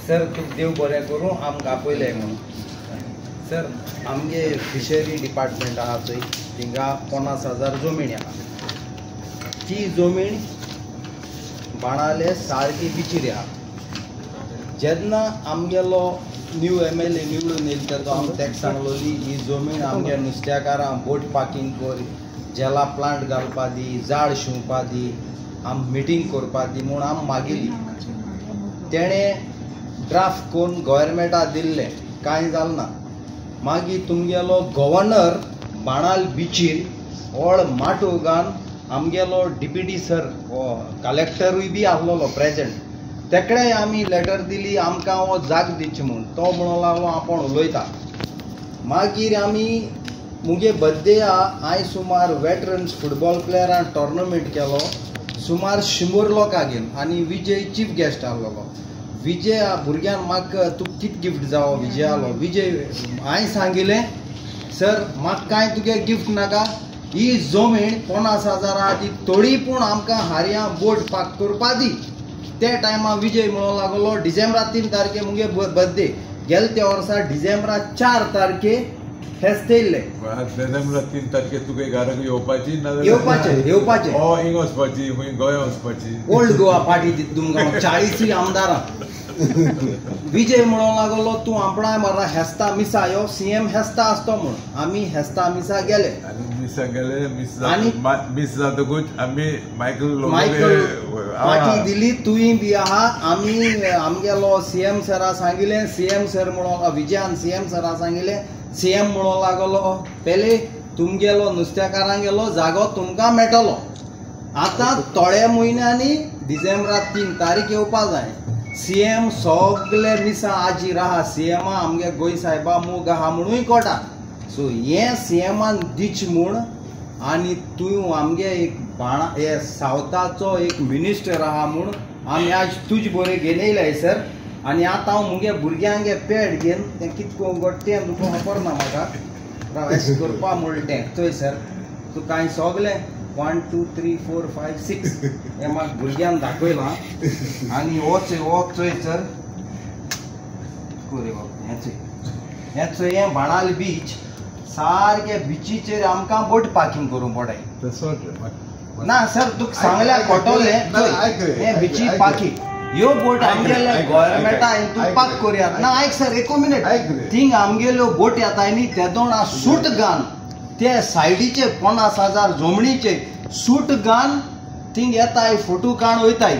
Sir तुका देव बरें करूं आमकां आपयलें म्हणून सर आमगे फिशरी डिपार्टमेंट आहा थंय थिंगा 50,000 जमीन आहा ती जमीन बाणाले सारकी बिचीर आहा जेन्ना आमगेलो न्यू MLA निवडून येयलो तेदो आमी ताका सांगलोली ही जमीन आमगे नुस्त्याकारां बोट पार्किंग कर जेला प्लांट घालपा दी झाड शिंवपा दी आम मिटींग करपा दी म्हूण आमी मागिल्ली तेणें ड्राफ्ट करून गव्हर्मेंटाक दिल्लें कांय जालें ना मागीर तुमगेलो गव्हर्नर बाणाल बिचीर व्हड माटो घान आमगेलो डिप्युटी सर कलेक्टरूय बी आसलोलो प्रेजेंट तेकडेय आमी लेटर दिली आमकां हो जाग दिवचे म्हूण तो म्हणूंक लागलो आपूण उलयता मागीर आमी मुगे बर्थडे हांवें सुमार वेटरन्स फुटबॉल प्लेयरां टोर्नामेंट केलो सुमार 100 लोकां घेवन आनी विजय चीफ गेस्ट आसलोलो विजय भुरग्यान म्हाका तुका कितें गिफ्ट जावो विजय आलो विजय हांवें सांगिल्लें सर म्हाका कांय तुगे गिफ्ट नाका ही जमीन 50,000 ती थोडी पूण आमकां हारयां बोट पाक करपा दी ते टायमार विजय म्हणूंक लागलो डिसेंबरा 3 तारखे मुगे बर्थडे गेले त्या वर्सा डिसेंबरा 4 तारखे फेस्त येयल्लें डिसेंबरा 3 तारखे तुगे घराक येवपाची ना येवपाचें हिंग वचपाची गोंय वचपाची ओल्ड गोवा पार्टी दिता तुमकां 40 आमदारां विजय म्हणूंक लागलो तूं आपणाय मारा हेस्ता मिसा यो CM हेस्ता आसतो म्हूण आमी हेस्ता मिसा गेले मिस जातकूच आमी मायकल पार्टी दिली तुयी बी आहा आमी आमगेलो CM सरा सांगिल्लें CM सर म्हणून विजयान CM सरा सांगिल्लें CM म्हणूंक लागलो पयले तुमगेलो नुस्तेकारांगेलो जागो तुमकां मेळटलो आतां थोड्या म्हयन्यांनी डिसेंबरा 3 तारीख येवपा जाय CM सगळे मिसा आजीर आहा CM आमगे गोंय साहेबा मोग आहा म्हणूय कोटा सो हें CMन दिच म्हूण आनी तूं आमगे एक बाणा हे सावथाचो एक मिनिस्टर आहा म्हूण आमी आज तुज बरें घेवन येयले सर आनी आतां हांव मुगे भुरग्यांगे पेड घेवन तें कितको गोट्टें तुका खबर ना म्हाका एश करपा म्हणलें थंय सर तूं कांय सगलें 1 2 3 4 5 6 हे म्हाका भुरग्यान दाखयलां आनी हो चोय सर कोरे बाबा हें चोय हें बाणाल बीच सारके बिचीचेर आमकां बोट पार्किंग करूंक पडटा ना सर तुका सांगल्यार कोटोलें हें बिची पार्किंग ह्यो बोट आमगेले गव्हर्मेंटा तूं पाक करयात ना आयक सर 1 मिनिट थिंग आमगेल्यो बोट येताय न्ही तेदोण सूट घान ते सायडीचे 50,000 जमनीचे सूट घान थिंग येताय फोटो काण वयताय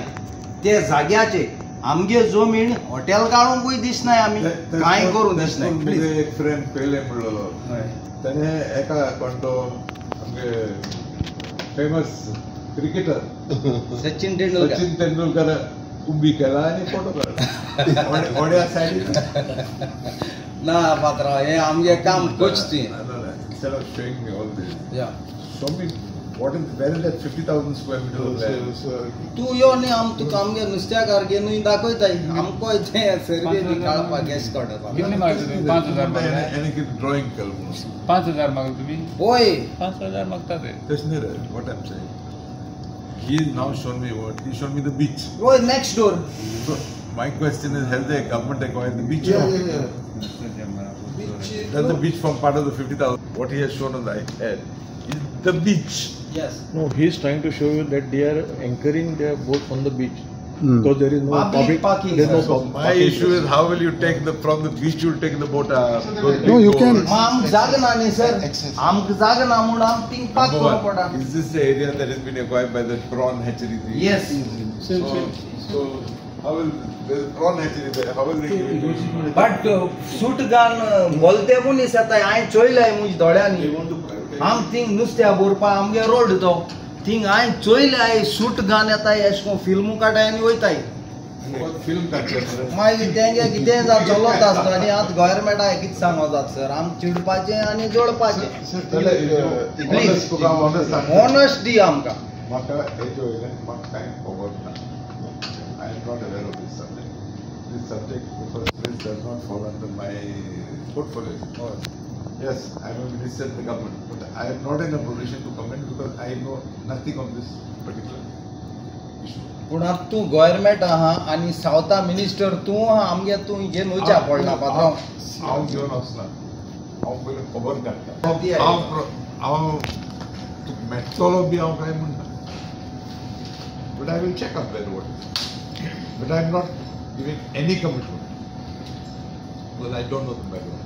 ते जाग्याचे आमगे जमीन हॉटेल काडूंकूय दिसनाय आमी कांय करूं दिसनाय प्लीज एक फ्रेंड पयले म्हणलो ताणे एका कोणतो आमगे फेमस क्रिकेटर सचिन तेंडुलकर उबी केला आनी फोटो काडला ओड्या सायडीन ना पात्रा हे आमगे काम कोच ती instead of showing me all this show me what is where is that 50,000 square meter of land तू यो न्ही आम तुका आमगे नुस्त्याकार घेवन दाखयताय आमको ते सर्वे बी काडपा गॅस काडपा कितले मागता तुम्ही 5,000 मागता आणि किती ड्रॉइंग केलं म्हणून 5,000 मागता तुम्ही होय 5,000 मागता ते तस नाही रे what I'm saying he is now shown me what he showed me the beach होय next door so my question is has the government acquired the beach does the beach form part of the 50,000 what he has shown on the iPad is the beach yes no he is trying to show you that they are anchoring their boat on the beach because there is no public parking so my issue is how will you take the from the beach you'll take the boat no you can आम जागना न्ही sir आमक जागना म्हणून आम thing पाक करूं पडा is this the area that has been acquired by the prawn hatchery yes so how will the prawn hatchery there how will they give it but सूट घान बोलते पण दिसता हांवें चोयलाय मुज दोळ्यांनी आम थिंग नुस्त्या बोरपा आमगे रोड तो थिंग हांवें चोयलाय सूट घान येताय एशको फिल्मू काडाय आनी वयताय film culture मागीर तेंगे कितें जात चलत आसता आनी आतां गव्हर्मेंटाक कितें सांगो जाता सर आम चिडपाचें आनी जोडपाचें ऑनस्ट दी आमकां म्हाका हेजो वयल्यान म्हाका कांय खबर ना I am not aware of this subject. This subject, the first place, does not fall under my portfolio. Yes, I am a minister in the government, but I am not in a position to comment because I know nothing of this particular issue. पूण आतां तूं government आहा आनी सावथा minister तूं आहा आमगे तूं घेवन वयच्या पडला पात्रांव. हांव घेवन वचना. हांव पयलीं खबर काडटा. ती आहे. हांव तुका मेळटलो बी हांव कांय म्हणना. But I will check up that what. But I am not giving any commitment because I don't know the background.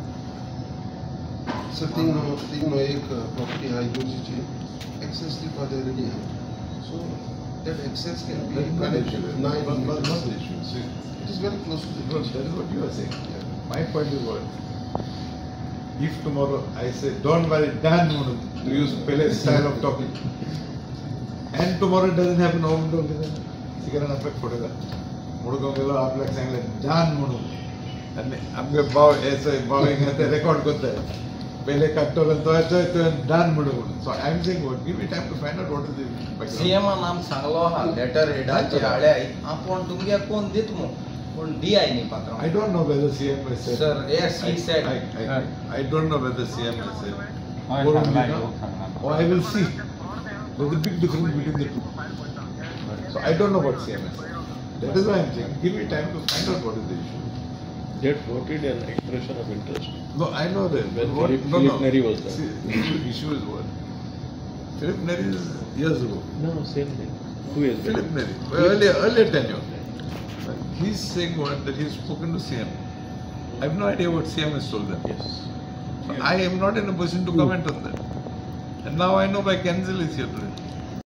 Sir तीन एक प्रॉपर्टी आहे यूजीची एक्सेस ती फादर रेडी आहे. So that access can be That is not the issue. managed. Not the issue. See, It is very close to the no, beach. that is what you are saying. My point is what? If tomorrow I say, don't worry, Dan Munu, to use Pele's style of talking, and tomorrow it doesn't happen, how will it happen? Sigaran effect phodega. Mudugongelo आपल्याक सांगले Dan Munu, आणि आमगे भाव ऐसे भाविंग है ते record करता है. पहले काटोलन तो है Dan Munu. So I am saying what? Give me time to find out what is the background. सीएमान आम सांगलो आहा लेटर हेडाचे आळ्याय आपूण तुमगे कोण दित मू पूण दियाय न्ही पात्रांव. I don't know whether CM has said. Sir, yes, he said. I don't know whether CM has said. हय Or सांगला only ह्यो now. सांगला. Oh, I will see. There's a big difference between the two. So I don't know what CM has said. That is why I'm saying, give me time to find out what is the issue. They had floated an expression of interest. No, I know that. When What- Philip Neri was there. See, the issue is what? Philip Neri is years ago. No, same thing. 2 years back. Philip Neri, earlier tenure. He's saying what? That he's spoken to CM. I have no idea what CM has told them. Yes. I am not in a position to comment on that. And now I know by Kenzil is here today.